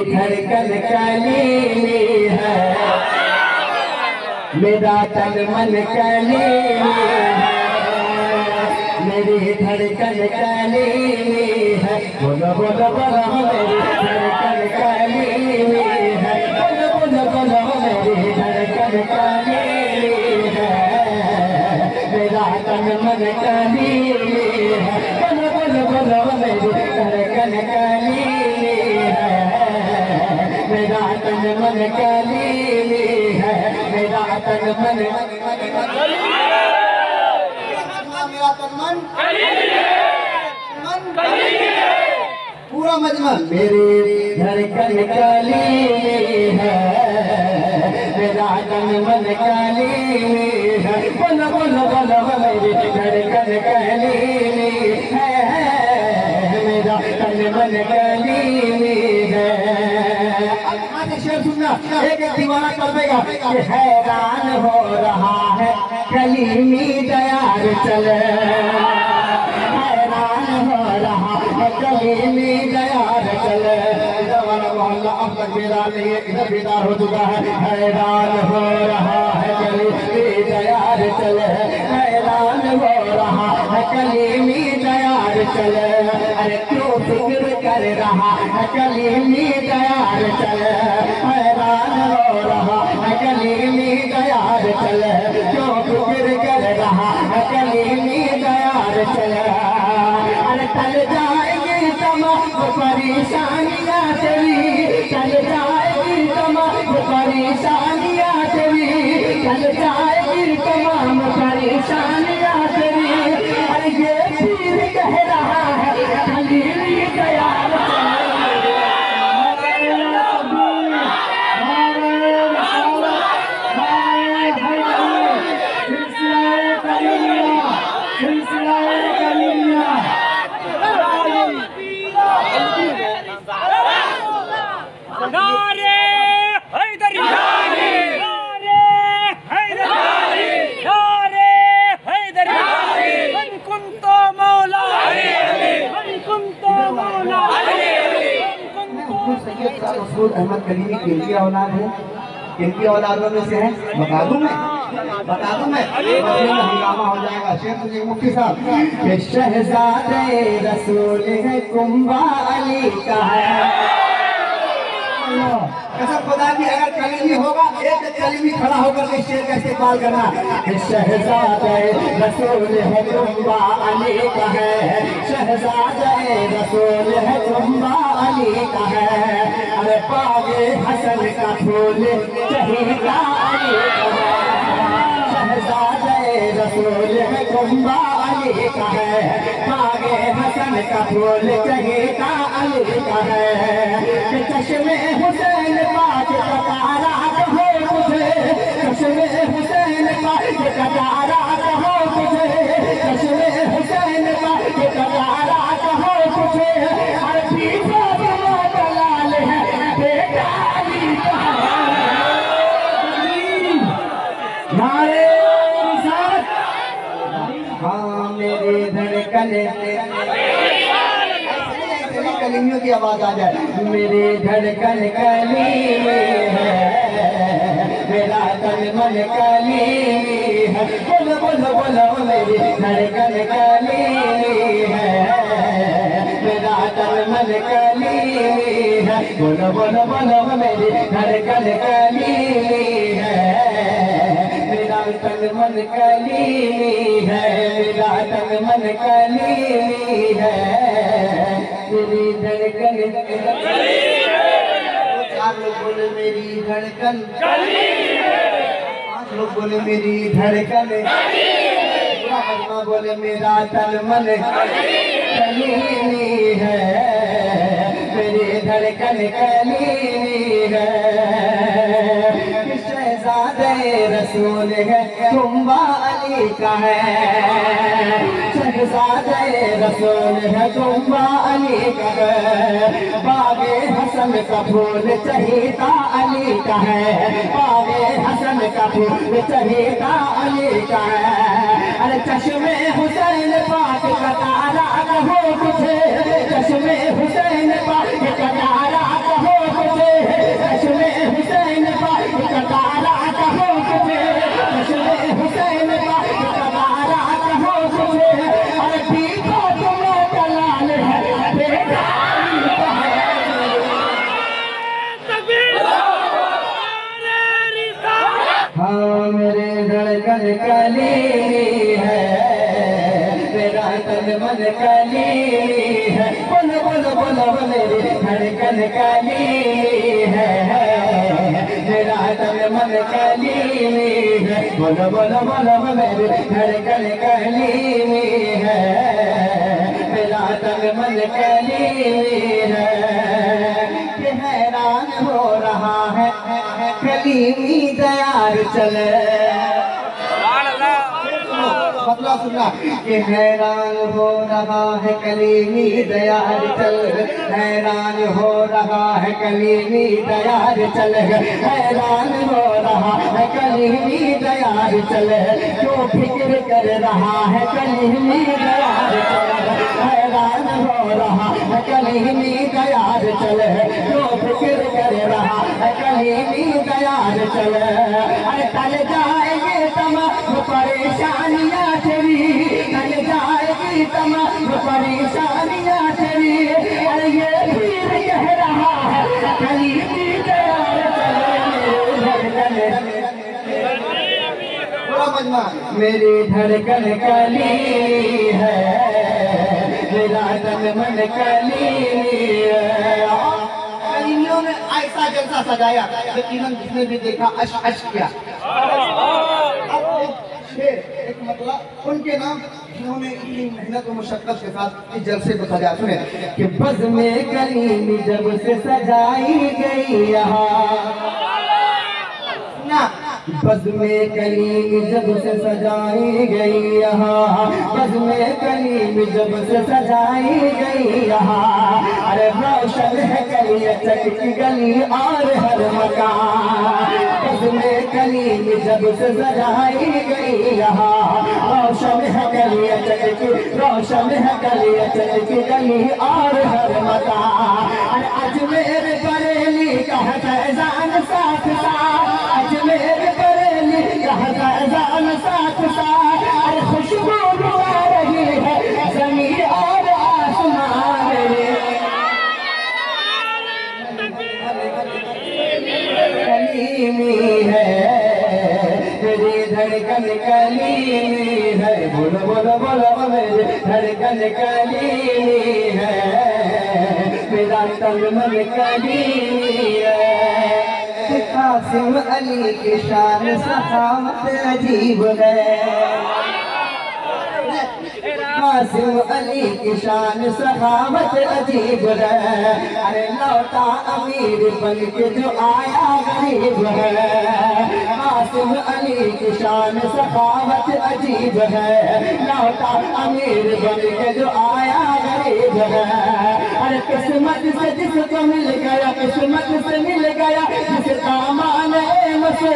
धड़कन कलीली है, मेरा तन मन कलीली है, मेरी धड़कन कलीली है। बोलो बोलो बोलो मेरी धड़कन कलीली है, बोलो बोलो बोलो मेरी धड़कन कलीली है, मेरा तन मन कलीली है। बोलो बोलो बोलो मेरी धड़कन कलीली है, मेरा तन मन कलीली है, मेरा तन मन पूरा मजमा मेरी धड़कन कलीली है, मेरा तन मन कलीली है। बोलो बोलो बोलो मेरी धड़कन कलीली है, मेरा तन मन कलीली है। शेर सुनना, एक दीवाना कर देगा कि हैरान हो रहा है कलीमी तैयार चले, हैरान हो रहा है कलीमी तैयार चले। मोहल्ला अब तक बेदार नहीं है, इधर बेदार हो चुका है। हैरान हो रहा है कलीमी तैयार चले, हैरान हो रहा है कलीमी तैयार चले। अरे क्यों फिक्र कर रहा है कलीमी तैयार चले, हैरान हो रहा है कलीमी तैयार चले। क्यों फिक्र कर रहा है कलीमी तैयार चले। अरे टल जाएगी तमाम परेशानियाँ तेरी, टल जाएगी तमाम परेशानियाँ तेरी, टल जाएगी तमाम परेशानियाँ तेरी। अरे ये पीर कह रहा है कलीमी तैयार अहमद कलीमी किनकी औलाद है, किनकी औलादों में से है बता दूं मैं, हंगामा हो जाएगा। शेर तुझे मुफ्ती साहब के शहजादे रसूल है कुंबाली का है। कसम खुदा की अगर कलीमी होगा एक कलीमी खड़ा होकर के शेर का इस्तेमाल करना। शहजादे रसूल है कुंबाली का है, शहजादे रसूल है कुंबाली का है। अरे पागे हसन का फूल चहीता अली का है, शहजादे रसूल है कुंबाली का है। पागे हसन का फूल चहीता अली का है। चश्मे हुसैन पाक का तारा कहो मुझे, चश्मे हुसैन पाक का तारा कहो मुझे, चश्मे हुसैन पाक का तारा कहो मुझे। हर पीछे दलाल है बेटा अली का है। नारे रिसालत, हाँ मेरी धड़कन कलीमियों की आवाज आ जाए। मेरी धड़कन कलीमी है, मेरा तन मन कलीमी है। बोलो बोलो बोलो मेरी धड़कन कलीमी है, मेरा तन मन कलीमी है। बोलो बोलो बोलो मेरी धड़कन कलीमी है, मेरा तन मन कलीमी है, मेरा तन मन कलीमी है। मेरी धड़कन चार लोग बोले मेरी धड़कन, पांच लोग बोले मेरी धड़कन, पूरा मजमा बोले मेरा तन मन कलीमी है, मेरी धड़कन कलीमी है। शहजादे रसूल है कुंबाली का है, शहजादे रसूल है कुंबाली का है। बागे हसन का फूल चहीता अली का है, बागे हसन का फूल चहीता अली का है। अरे चश्मे हुसैन पाक का तारा कहो मुझे, चश्मे हुसैन पाक का तारा कहो मुझे। कन कली है, मेरा तन मन कली है। बोलो बोलो बोलो मेरी धड़कन कली है, मेरा तन मन कली है। बोलो बोलो बोलो मेरी धड़कन कली है, मेरा तन मन कली है। कि हैरान हो रहा है कलीमी तैयार चले, मतलब सुनना कि हैरान हो रहा है कलीमी तैयार चल, हैरान हो रहा है कलीमी तैयार चल, हैरान हो रहा है कलीमी तैयार चल। क्यों फिक्र कर रहा है कलीमी तैयार चल, हैरान हो रहा है कलीमी तैयार चल। क्यों फिक्र कर रहा है कलीमी तैयार चल। अरे टल जाएंगे तमाम परेशानियाँ तेरी, टल जाएगी तमाम परेशानियाँ तेरी। अरे ये पीर कह रहा है कलीमी तैयार चल, पूरा मजमा मेरी धड़कन कली है, मेरा तन मन कली है। कलीमियों ने ऐसा जलसा सजाया, यकीनन जिसने भी देखा अश अश किया। अब एक शेर, एक मतलब उनके नाम जिन्होंने इतनी मेहनत और मुशक्कत के साथ इस जलसे को सजाया। सुने कि बज़ में कलीमी जब से सजाई गई यहाँ, ना बज़ में कलीमी जब से सजाई गई यहाँ, बज़ में कलीमी जब से सजाई गई यहाँ। अरे रोशन है गली चक की गली और हर मकान, बज़ में कलीमी जब से सजाई गई यहाँ। रोशन है गली चक की, रोशन है गली चक की गली और हर मकान। अरे अजमेर बरेली का फैजान साथ साथ, अजमेर बरेली का फैजान साथ साथ। अरे खुशबू आ रही है जमीन और आसमान कलीमी है, मेरी धड़कन कलीमी है। बोलो बोलो बोलो मेरी धड़कन कलीमी है, मेरा तन मन कलीमी है। कासिम अली की शान सखावत अजीब है, कासिम अली की शान सखावत अजीब है। अरे लौटा अमीर बन के जो आया गरीब है, कासिम अली की शान सखावत अजीब है। लौटा अमीर बन के जो आया गरीब है। अरे किस्मत से जिसको मिल गया, किस्मत से मिल गया जिसका मान है मसो,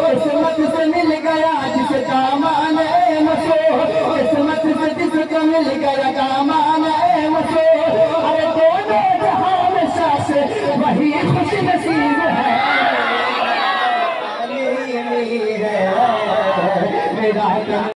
किस्मत से मिल गया जिसका मान है मसो, किस्मत से